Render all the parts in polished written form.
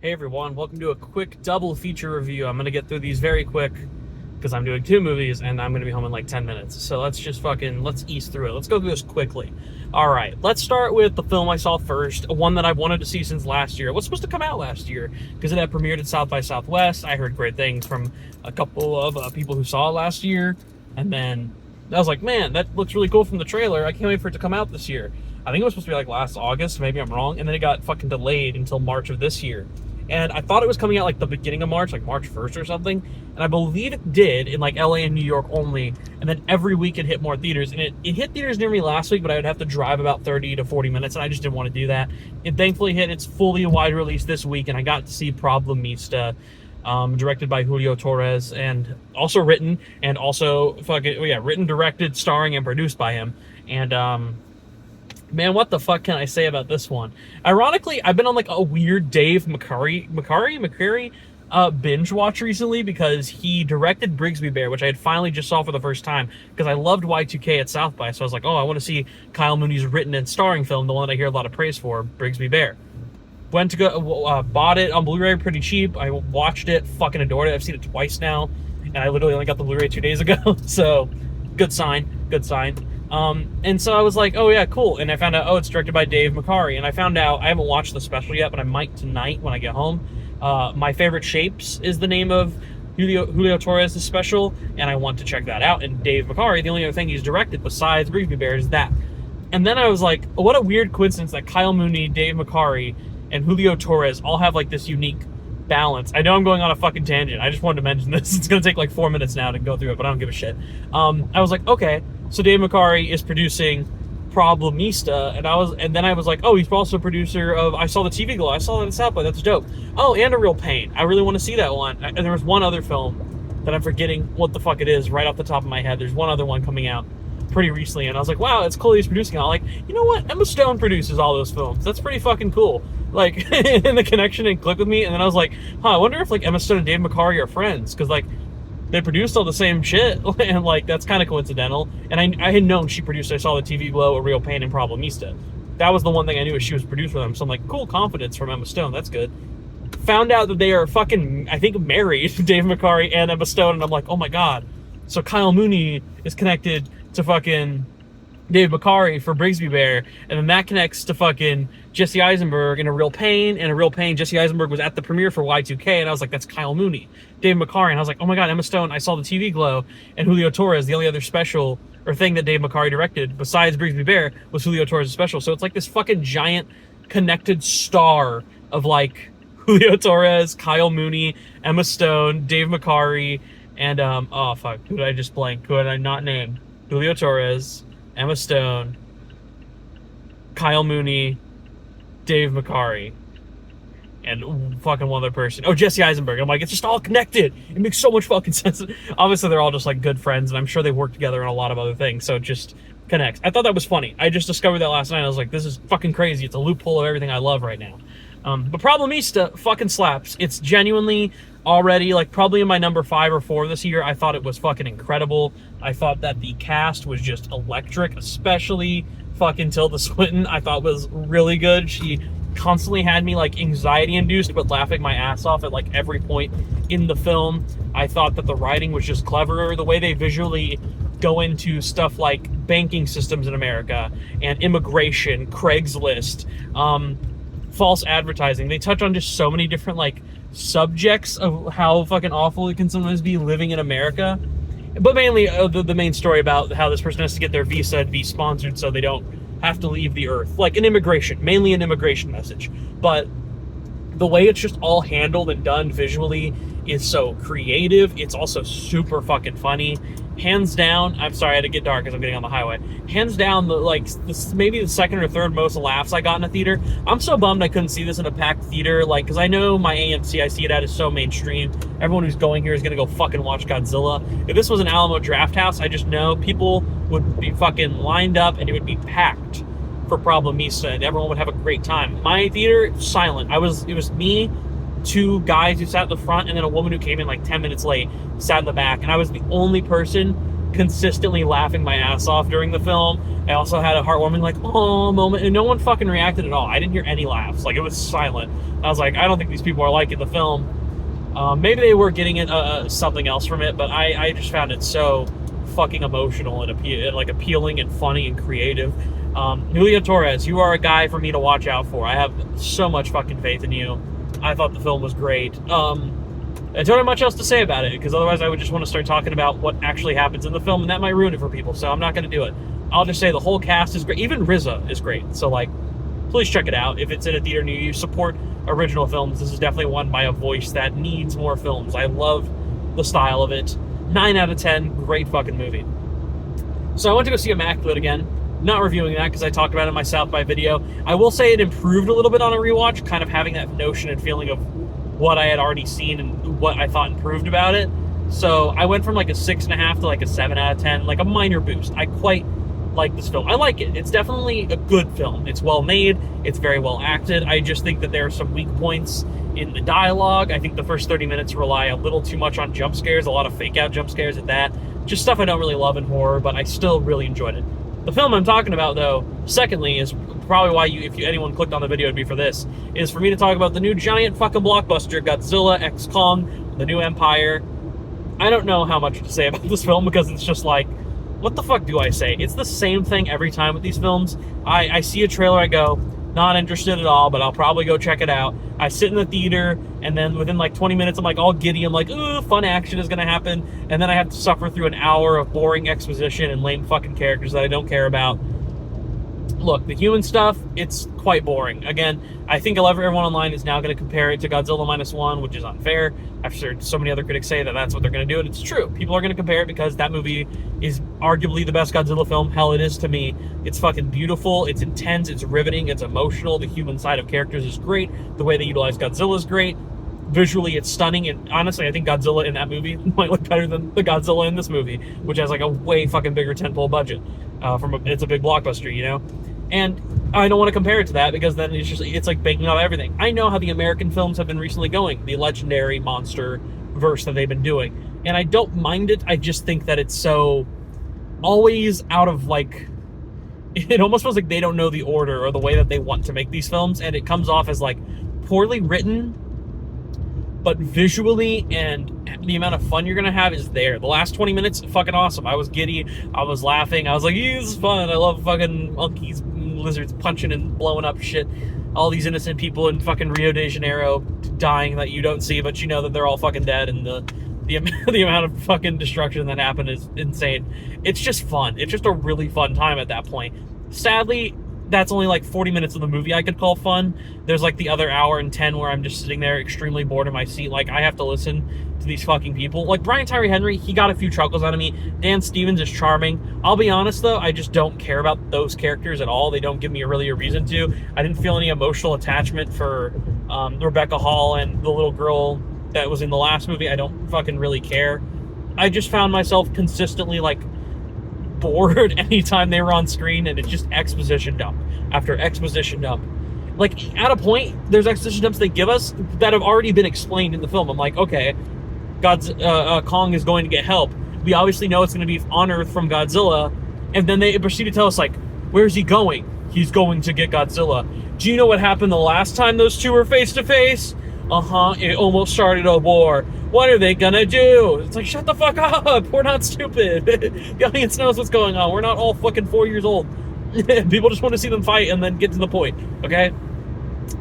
Hey everyone, welcome to a quick double feature review. I'm gonna get through these very quick because I'm doing two movies and I'm gonna be home in like 10 minutes. So let's ease through it. Let's go through this quickly. All right, let's start with the film I saw first, one that I've wanted to see since last year. It was supposed to come out last year because it had premiered at South by Southwest. I heard great things from a couple of people who saw it last year. And then I was like, man, that looks really cool from the trailer. I can't wait for it to come out this year. I think it was supposed to be like last August, maybe I'm wrong. And then it got fucking delayed until March of this year. And I thought it was coming out like the beginning of March, like March 1st or something. And I believe it did in like LA and New York only. And then every week it hit more theaters. And it hit theaters near me last week, but I would have to drive about 30 to 40 minutes. And I just didn't want to do that. It thankfully hit its fully wide release this week. And I got to see Problemista, directed by Julio Torres. And also written, directed, starring, and produced by him. And, man, what the fuck can I say about this one? Ironically, I've been on like a weird Dave McCurry binge watch recently because he directed Brigsby Bear, which I had finally just saw for the first time because I loved Y2K at South by. So I was like, oh, I want to see Kyle Mooney's written and starring film, the one that I hear a lot of praise for, Brigsby Bear. Went to go, bought it on Blu-ray pretty cheap. I watched it, fucking adored it. I've seen it twice now, and I literally only got the Blu-ray 2 days ago. So, good sign. And so I was like, oh yeah, cool. And I found out, oh, it's directed by Dave McCurry. And I found out, I haven't watched the special yet, but I might tonight when I get home. My Favorite Shapes is the name of Julio Torres' special, and I want to check that out. And Dave McCurry, the only other thing he's directed besides Brigsby Bear is that. And then I was like, oh, what a weird coincidence that Kyle Mooney, Dave McCurry, and Julio Torres all have like this unique balance. I know I'm going on a fucking tangent. I just wanted to mention this. It's going to take like 4 minutes now to go through it, but I don't give a shit. I was like, okay. So Dave McCurry is producing Problemista, and then I was like, oh, he's also a producer of I Saw the TV Glow. I saw that at South by. That's dope. Oh, and A Real Pain. I really want to see that one. And there was one other film that I'm forgetting what the fuck it is right off the top of my head. There's one other one coming out pretty recently, and I was like, wow, it's cool he's producing it. I'm like, you know what? Emma Stone produces all those films. That's pretty fucking cool. Like, and the connection didn't click with me, and then I was like, I wonder if like Emma Stone and Dave McCurry are friends, because like they produced all the same shit, and like that's kind of coincidental. And I had known she produced I Saw the TV Glow, A Real Pain, and Problemista. That was the one thing I knew, is she was produced for them. So I'm like, cool confidence from Emma Stone. That's good. Found out that they are fucking, I think, married, Dave McCurry and Emma Stone, and I'm like, oh my god. So Kyle Mooney is connected to fucking Dave McCurry for Brigsby Bear, and then that connects to fucking Jesse Eisenberg in A Real Pain. And A Real Pain, Jesse Eisenberg was at the premiere for Y2K, and I was like, that's Kyle Mooney. Dave McCurry, and I was like, oh my god, Emma Stone, I Saw the TV Glow, and Julio Torres, the only other special or thing that Dave McCurry directed besides Brigsby Bear was Julio Torres' special. So it's like this fucking giant connected star of like Julio Torres, Kyle Mooney, Emma Stone, Dave McCurry, and oh fuck, who did I just blank? Who did I not name? Julio Torres, Emma Stone, Kyle Mooney, Dave McCurry, and fucking one other person. Oh, Jesse Eisenberg. I'm like, it's just all connected. It makes so much fucking sense. Obviously, they're all just like good friends, and I'm sure they work together on a lot of other things, so it just connects. I thought that was funny. I just discovered that last night. I was like, this is fucking crazy. It's a loophole of everything I love right now. But Problemista fucking slaps. It's genuinely already like probably in my number 5 or 4 this year. I thought it was fucking incredible. I thought that the cast was just electric, especially fucking Tilda Swinton. I thought was really good. She constantly had me like anxiety induced, but laughing my ass off at like every point in the film. I thought that the writing was just cleverer. The way they visually go into stuff like banking systems in America and immigration, Craigslist, false advertising. They touch on just so many different like subjects of how fucking awful it can sometimes be living in America. But mainly the main story about how this person has to get their visa and be sponsored so they don't have to leave the earth. Like mainly an immigration message. But the way it's just all handled and done visually is so creative. It's also super fucking funny. Hands down, I'm sorry I had to get dark because I'm getting on the highway. Hands down, maybe the second or third most laughs I got in a theater. I'm so bummed I couldn't see this in a packed theater, like, because I know my AMC I see it at is so mainstream. Everyone who's going here is going to go fucking watch Godzilla. If this was an Alamo Drafthouse, I just know people would be fucking lined up and it would be packed for Problemista and everyone would have a great time. My theater, silent. It was me, 2 guys who sat in the front, and then a woman who came in like 10 minutes late sat in the back, and I was the only person consistently laughing my ass off during the film. I also had a heartwarming, like, oh moment, and no one fucking reacted at all. I didn't hear any laughs. Like, it was silent. I was like, I don't think these people are liking the film. Maybe they were getting it, something else from it, but I just found it so fucking emotional and appealing and funny and creative. Julio Torres, you are a guy for me to watch out for. I have so much fucking faith in you. I thought the film was great. I don't have much else to say about it, because otherwise I would just want to start talking about what actually happens in the film, and that might ruin it for people, so I'm not going to do it. I'll just say the whole cast is great. Even RZA is great. So, like, please check it out. If it's in a theater near you, support original films. This is definitely one by a voice that needs more films. I love the style of it. 9 out of 10, great fucking movie. So I went to go see Immaculate again. Not reviewing that because I talked about it in my South by video. I will say it improved a little bit on a rewatch, kind of having that notion and feeling of what I had already seen and what I thought improved about it. So I went from like a 6.5 to like a 7 out of 10, like a minor boost. I quite like this film. I like it. It's definitely a good film. It's well made. It's very well acted. I just think that there are some weak points in the dialogue. I think the first 30 minutes rely a little too much on jump scares, a lot of fake out jump scares at that. Just stuff I don't really love in horror, but I still really enjoyed it. The film I'm talking about, though, secondly, is probably why anyone clicked on the video, it'd be for this, is for me to talk about the new giant fucking blockbuster, Godzilla x Kong, The New Empire. I don't know how much to say about this film, because it's just like, what the fuck do I say? It's the same thing every time with these films. I see a trailer, I go, not interested at all, but I'll probably go check it out. I sit in the theater, and then within like 20 minutes, I'm like all giddy. I'm like, ooh, fun action is going to happen. And then I have to suffer through an hour of boring exposition and lame fucking characters that I don't care about. Look, the human stuff, it's quite boring. Again, I think everyone online is now going to compare it to Godzilla -1, which is unfair. I've heard so many other critics say that that's what they're going to do, and it's true. People are going to compare it because that movie is arguably the best Godzilla film. Hell, it is to me. It's fucking beautiful. It's intense. It's riveting. It's emotional. The human side of characters is great. The way they utilize Godzilla is great. Visually, it's stunning, and honestly, I think Godzilla in that movie might look better than the Godzilla in this movie, which has like a way fucking bigger tentpole budget. It's a big blockbuster, you know? And I don't want to compare it to that, because then it's like baking out everything. I know how the American films have been recently going, the legendary monster verse that they've been doing, and I don't mind it. I just think that it's so always out of like, it almost feels like they don't know the order or the way that they want to make these films, and it comes off as like poorly written, but visually and the amount of fun you're gonna have is there. The last 20 minutes, fucking awesome. I was giddy, I was laughing, I was like, this is fun. I love fucking monkeys, lizards punching and blowing up shit. All these innocent people in fucking Rio de Janeiro dying that you don't see, but you know that they're all fucking dead, and the amount of fucking destruction that happened is insane. It's just fun. It's just a really fun time at that point. Sadly, that's only like 40 minutes of the movie I could call fun. There's like the other hour and 10 where I'm just sitting there extremely bored in my seat. Like, I have to listen to these fucking people. Like, Brian Tyree Henry, he got a few chuckles out of me. Dan Stevens is charming. I'll be honest, though, I just don't care about those characters at all. They don't give me really a reason to. I didn't feel any emotional attachment for Rebecca Hall and the little girl that was in the last movie. I don't fucking really care. I just found myself consistently, like, bored anytime they were on screen, and it's just exposition dump after exposition dump. Like, at a point, there's exposition dumps they give us that have already been explained in the film. I'm like, okay, Kong is going to get help. We obviously know it's going to be on Earth from Godzilla, and then they proceed to tell us, like, where's he going? He's going to get Godzilla. Do you know what happened the last time those two were face to face? It almost started a war. What are they gonna do? It's like, shut the fuck up. We're not stupid. The audience knows what's going on. We're not all fucking 4 years old. People just want to see them fight and then get to the point, okay?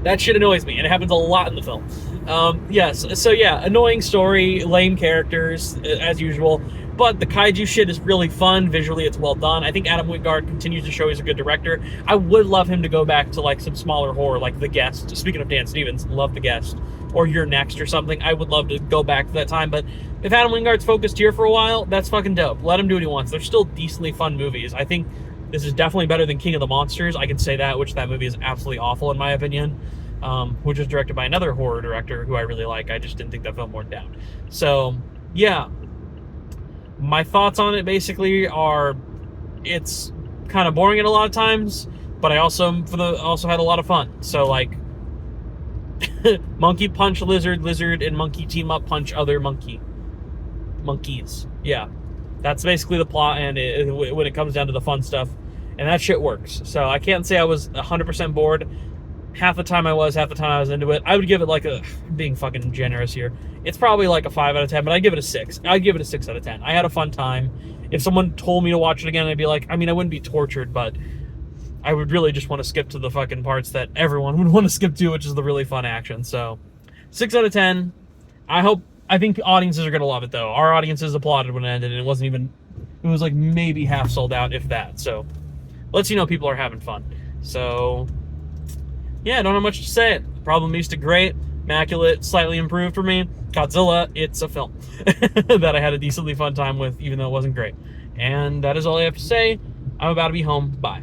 That shit annoys me, and it happens a lot in the film. Yes, so yeah, annoying story, lame characters, as usual, but the kaiju shit is really fun. Visually, it's well done. I think Adam Wingard continues to show he's a good director. I would love him to go back to, like, some smaller horror, like The Guest. Speaking of Dan Stevens, love The Guest. Or You're Next or something. I would love to go back to that time, but if Adam Wingard's focused here for a while, that's fucking dope. Let him do what he wants. They're still decently fun movies. I think this is definitely better than King of the Monsters. I can say that, which that movie is absolutely awful in my opinion, which was directed by another horror director who I really like. I just didn't think that film worked out. So, yeah. My thoughts on it basically are, it's kind of boring at a lot of times, but I also had a lot of fun. So, like, monkey punch lizard, lizard and monkey team up, punch other monkeys. Yeah. That's basically the plot, and when it comes down to the fun stuff, and that shit works. So I can't say I was 100% bored. Half the time I was, half the time I was into it. I would give it like being fucking generous here, it's probably like a 5 out of 10, but I'd give it a 6. I'd give it a 6 out of 10. I had a fun time. If someone told me to watch it again, I'd be like, I mean, I wouldn't be tortured, but I would really just want to skip to the fucking parts that everyone would want to skip to, which is the really fun action. So 6 out of 10. I think audiences are going to love it, though. Our audiences applauded when it ended, and it was like maybe half sold out, if that. So, lets you know people are having fun. So, yeah, I don't have much to say. Problemista, great. Immaculate, slightly improved for me. Godzilla, it's a film that I had a decently fun time with, even though it wasn't great. And that is all I have to say. I'm about to be home. Bye.